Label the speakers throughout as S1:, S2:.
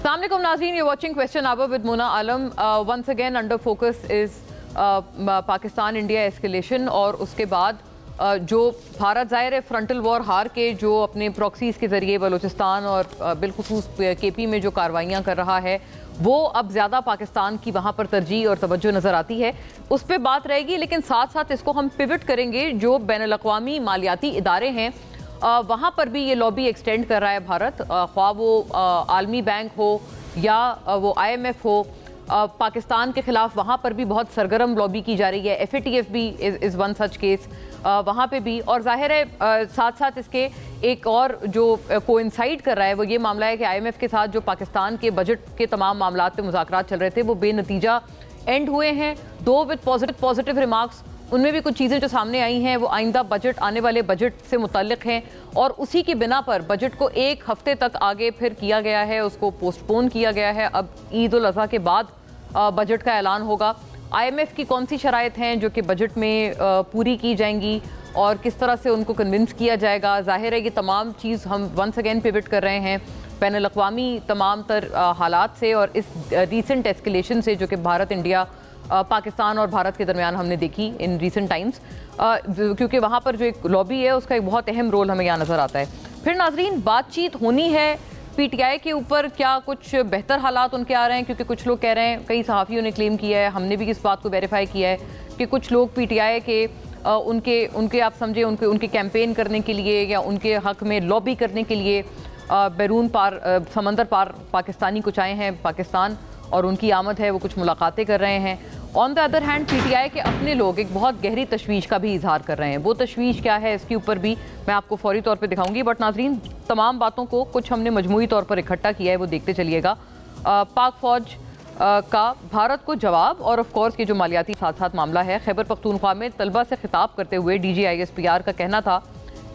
S1: Assalamualaikum नाज़रीन, you're watching Question Hour with Mona Alam. Once again under focus is Pakistan India escalation और उसके बाद जो भारत ज़ाहिर है फ्रंटल वॉर हार के जो अपने प्रॉक्सीज़ के ज़रिए बलूचिस्तान और बिलखुसूस केपी में जो कार्रवाइयाँ कर रहा है वो अब ज़्यादा पाकिस्तान की वहाँ पर तरजीह और तवज्जो नज़र आती है, उस पर बात रहेगी। लेकिन साथ साथ इसको हम पिवट करेंगे, जो बैनुल-अक़वामी मालियाती इदारे हैं वहाँ पर भी ये लॉबी एक्सटेंड कर रहा है भारत, ख्वाह वो आलमी बैंक हो या वो IMF हो, पाकिस्तान के ख़िलाफ़ वहाँ पर भी बहुत सरगर्म लॉबी की जा रही है। FATF भी इज़ वन सच केस वहाँ पे भी। और ज़ाहिर है साथ साथ इसके एक और जो कोइंसाइड कर रहा है वो ये मामला है कि IMF के साथ जो पाकिस्तान के बजट के तमाम मामलात पे मुज़ाकरात चल रहे थे वो बेनतीजा एंड हुए हैं, दो विद पॉजिटिव रिमार्क्स। उनमें भी कुछ चीज़ें जो सामने आई हैं वो आइंदा बजट, आने वाले बजट से मुतल्लिक़ हैं और उसी की बिना पर बजट को एक हफ्ते तक आगे फिर किया गया है, उसको पोस्टपोन किया गया है। अब ईद उल अज़हा के बाद बजट का ऐलान होगा। IMF की कौन सी शराइत हैं जो कि बजट में पूरी की जाएंगी और किस तरह से उनको कन्विंस किया जाएगा। ज़ाहिर है ये तमाम चीज़ हम वंस अगेन पिवट कर रहे हैं बैनुल-अक़वामी तमाम तर हालात से और इस रीसेंट एस्केलेशन से जो कि भारत इंडिया पाकिस्तान और भारत के दरमियान हमने देखी इन रीसेंट टाइम्स, क्योंकि वहाँ पर जो एक लॉबी है उसका एक बहुत अहम रोल हमें यहाँ नज़र आता है। फिर नाजरीन बातचीत होनी है PTI के ऊपर, क्या कुछ बेहतर हालात उनके आ रहे हैं, क्योंकि कुछ लोग कह रहे हैं, कई सहाफ़ियों ने क्लेम किया है, हमने भी इस बात को वेरीफाई किया है कि कुछ लोग PTI के उनके आप समझे उनके कैंपेन करने के लिए या उनके हक़ में लॉबी करने के लिए बैरून पार समंदर पार पाकिस्तानी कुछ आए हैं पाकिस्तान और उनकी आमद है, वो कुछ मुलाकातें कर रहे हैं। On the other hand PTI के अपने लोग एक बहुत गहरी तशवीश का भी इजहार कर रहे हैं। वो तशवीश क्या है इसके ऊपर भी मैं आपको फौरी तौर पे दिखाऊंगी, बट नाजरीन तमाम बातों को कुछ हमने मजमूई तौर पर इकट्ठा किया है, वो देखते चलिएगा। पाक फ़ौज का भारत को जवाब और ऑफ कोर्स ये जो मालियाती साथ साथ मामला है। खैबर पख्तूनख्वा में तलबा से खिताब करते हुए DG ISPR का कहना था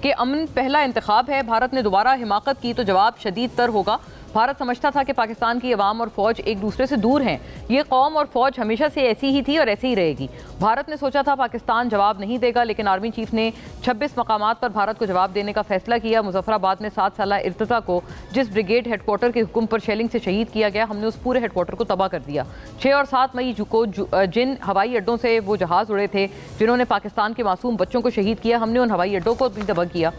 S1: कि अमन पहला इंतखाब है, भारत ने दोबारा हिमाकत की तो जवाब शदीद तर होगा। भारत समझता था कि पाकिस्तान की अवाम और फ़ौज एक दूसरे से दूर हैं, ये कौम और फ़ौज हमेशा से ऐसी ही थी और ऐसी ही रहेगी। भारत ने सोचा था पाकिस्तान जवाब नहीं देगा, लेकिन आर्मी चीफ ने 26 मकामात पर भारत को जवाब देने का फैसला किया। मुजफ्फराबाद में 7 साला इर्तज़ा को जिस ब्रिगेड हेडक्वार्टर के हुक्म पर शेलिंग से शहीद किया गया, हमने उस पूरे हेडक्वार्टर को तबाह कर दिया। 6 और 7 मई को जिन हवाई अड्डों से वो जहाज़ उड़े थे जिन्होंने पाकिस्तान के मासूम बच्चों को शहीद किया, हमने उन हवाई अड्डों को भी तबाह किया।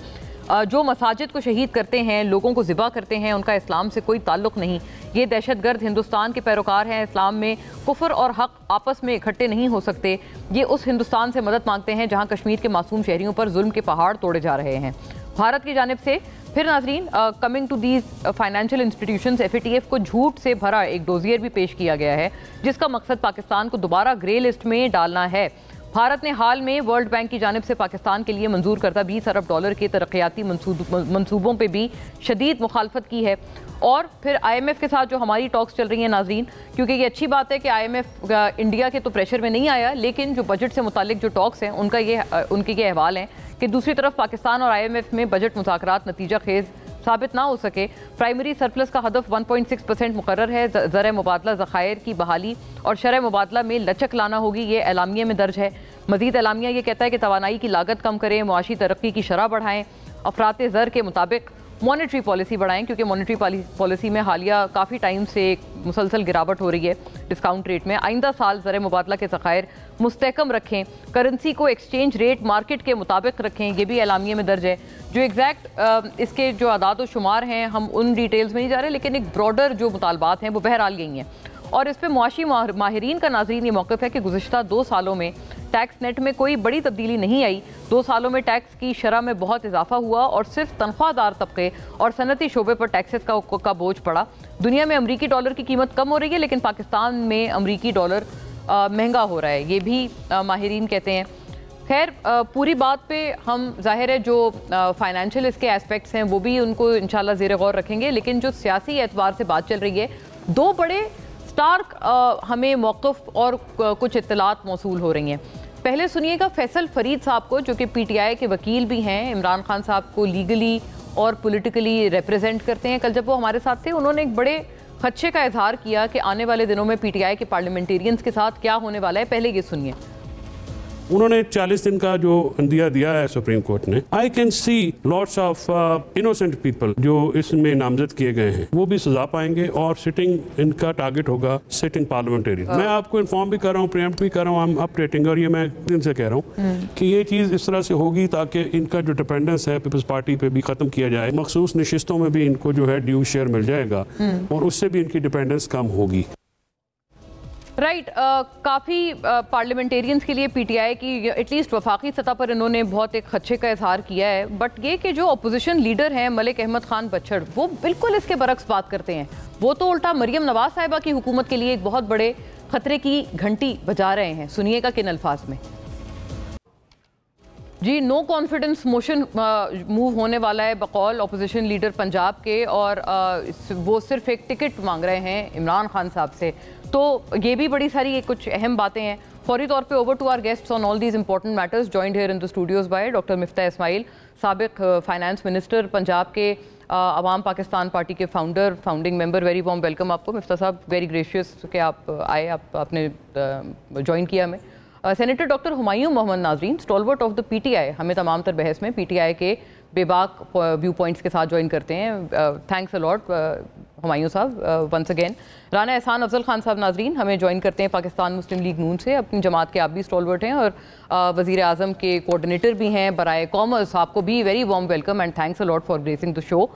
S1: जो मसाजिद को शहीद करते हैं, लोगों को ज़िबा करते हैं, उनका इस्लाम से कोई ताल्लुक़ नहीं। ये दहशतगर्द हिंदुस्तान के पैरोकार हैं। इस्लाम में कुफ्र और हक़ आपस में इकट्ठे नहीं हो सकते। ये उस हिंदुस्तान से मदद मांगते हैं जहाँ कश्मीर के मासूम शहरियों पर जुल्म के पहाड़ तोड़े जा रहे हैं। भारत की जानिब से फिर नाजरीन coming to these financial institutions, FATF को झूठ से भरा एक डोजियर भी पेश किया गया है जिसका मकसद पाकिस्तान को दोबारा ग्रे लिस्ट में डालना है। भारत ने हाल में वर्ल्ड बैंक की जानिब से पाकिस्तान के लिए मंजूर करदा $20 अरब के तरक्याती मंसूबों पे भी शदीद मुखालफत की है। और फिर IMF के साथ जो हमारी टॉक्स चल रही हैं नाजरीन, क्योंकि ये अच्छी बात है कि IMF इंडिया के तो प्रेशर में नहीं आया, लेकिन जो बजट से मुतालिक जो टॉक्स हैं उनके ये अहवाल हैं कि दूसरी तरफ पाकिस्तान और IMF में बजट मुज़ाकरात नतीजा खेज़ साबित ना हो सके। प्राइमरी सरप्लस का हदफ 1.6% मुकर्रर है। ज़र मुबादला ज़खायर की बहाली और शरह मुबादला में लचक लाना होगी, ये एलामिया में दर्ज है। मज़ीद एलामिया ये कहता है कि तवानाई की लागत कम करें, मुआशी तरक्की की शरह बढ़ाएँ, अफरात ज़र के मुताबिक मॉनेटरी पॉलिसी बढ़ाएं, क्योंकि मॉनेटरी पॉलिसी में हालिया काफ़ी टाइम से एक मुसलसल गिरावट हो रही है डिस्काउंट रेट में। आइंदा साल ज़र मुबादला के ज़खायर मुस्तहकम रखें, करेंसी को एक्सचेंज रेट मार्केट के मुताबिक रखें, ये भी एलामिया में दर्ज है। जो एग्जैक्ट इसके जो आदाद व शुमार हैं हम उन डिटेल्स में नहीं जा रहे, लेकिन एक ब्रॉडर जो मुतालबात हैं वो बहरहाल यही हैं। और इस पर मुआशी माहिरीन का नाज़रीन ये मौक़िफ़ है कि गुज़िश्ता 2 सालों में टैक्स नेट में कोई बड़ी तब्दीली नहीं आई। 2 सालों में टैक्स की शरह में बहुत इजाफा हुआ और सिर्फ तनख्वाहदार तबके और सनती शोबे पर टैक्सेस का बोझ पड़ा। दुनिया में अमरीकी डॉलर की कीमत कम हो रही है, लेकिन पाकिस्तान में अमरीकी डॉलर महंगा हो रहा है, ये भी माहिरीन कहते हैं। खैर पूरी बात पे हम ज़ाहिर है जो फाइनेंशियल इसके एस्पेक्ट्स हैं वो भी उनको इंशाल्लाह ज़ेर गौर रखेंगे, लेकिन जो सियासी एतबार से बात चल रही है, 2 बड़े स्टार्क हमें मौक़िफ़ और कुछ इत्तलात मौसूल हो रही हैं। पहले सुनिएगा फैसल फरीद साहब को, जो कि PTI के वकील भी हैं, इमरान खान साहब को लीगली और पॉलिटिकली रिप्रेजेंट करते हैं। कल जब वो हमारे साथ थे उन्होंने एक बड़े खदशे का इजहार किया कि आने वाले दिनों में PTI के पार्लियामेंटेरियंस के साथ क्या होने वाला है। पहले ये सुनिए।
S2: उन्होंने 40 दिन का जो दिया है सुप्रीम कोर्ट ने। I can see lots of innocent people जो इसमें नामजद किए गए हैं, वो भी सजा पाएंगे और सिटिंग इनका टारगेट होगा सिटिंग पार्लियामेंटेरियन। मैं आपको इन्फॉर्म भी कर रहा हूँ, प्रीएम्प्ट भी कर रहा हूँ, आई एम अपडेटिंग, और ये मैं दिन से कह रहा हूँ कि ये चीज़ इस तरह से होगी ताकि इनका जो डिपेंडेंस है पीपल्स पार्टी पे भी खत्म किया जाए, मखसूस नशिस्तों में भी इनको जो है ड्यू शेयर मिल जाएगा और उससे भी इनकी डिपेंडेंस कम होगी।
S1: राइट काफ़ी पार्लियामेंटेरियंस के लिए पीटीआई की एटलीस्ट वफाकी सतह पर इन्होंने बहुत एक खदशे का इजहार किया है, बट ये कि जो अपोजिशन लीडर हैं मलिक अहमद खान बच्छड़, वो बिल्कुल इसके बरक्स बात करते हैं। वो तो उल्टा मरियम नवाज साहिबा की हुकूमत के लिए एक बहुत बड़े खतरे की घंटी बजा रहे हैं। सुनिएगा किन अल्फाज में। जी, नो कॉन्फिडेंस मोशन मूव होने वाला है बकौल अपोजिशन लीडर पंजाब के, और वो सिर्फ एक टिकट मांग रहे हैं इमरान खान साहब से। तो ये भी बड़ी सारी कुछ अहम बातें हैं। फौरी तौर पे over to our guests on all these important matters, joined here in the studios by doctor Miftah Ismail, साबिक फाइनेंस मिनिस्टर पंजाब के, अवाम पाकिस्तान पार्टी के founding member. Very warm welcome आपको मिफ्ता साहब, वेरी ग्रेशियस कि आप आए, आपने ज्वाइन किया हमें। सेनेटर डॉक्टर हुमायूं मोहम्मद नाजरीन, स्टॉलवर्ट ऑफ द पीटीआई, हमें तमाम तर बहस में पीटीआई के बेबाक व्यू पॉइंट्स के साथ ज्वाइन करते हैं। थैंक्स अ लॉट हुमायूं साहब वंस अगेन। राना एहसान अफजल खान साहब नाजरीन हमें ज्वाइन करते हैं पाकिस्तान मुस्लिम लीग नून से, अपनी जमात के आप भी स्टॉलवर्ट हैं और वज़ीर आज़म के कोऑर्डिनेटर भी हैं बराए कॉमर्स। आपको भी very warm welcome and thanks a lot for gracing the show.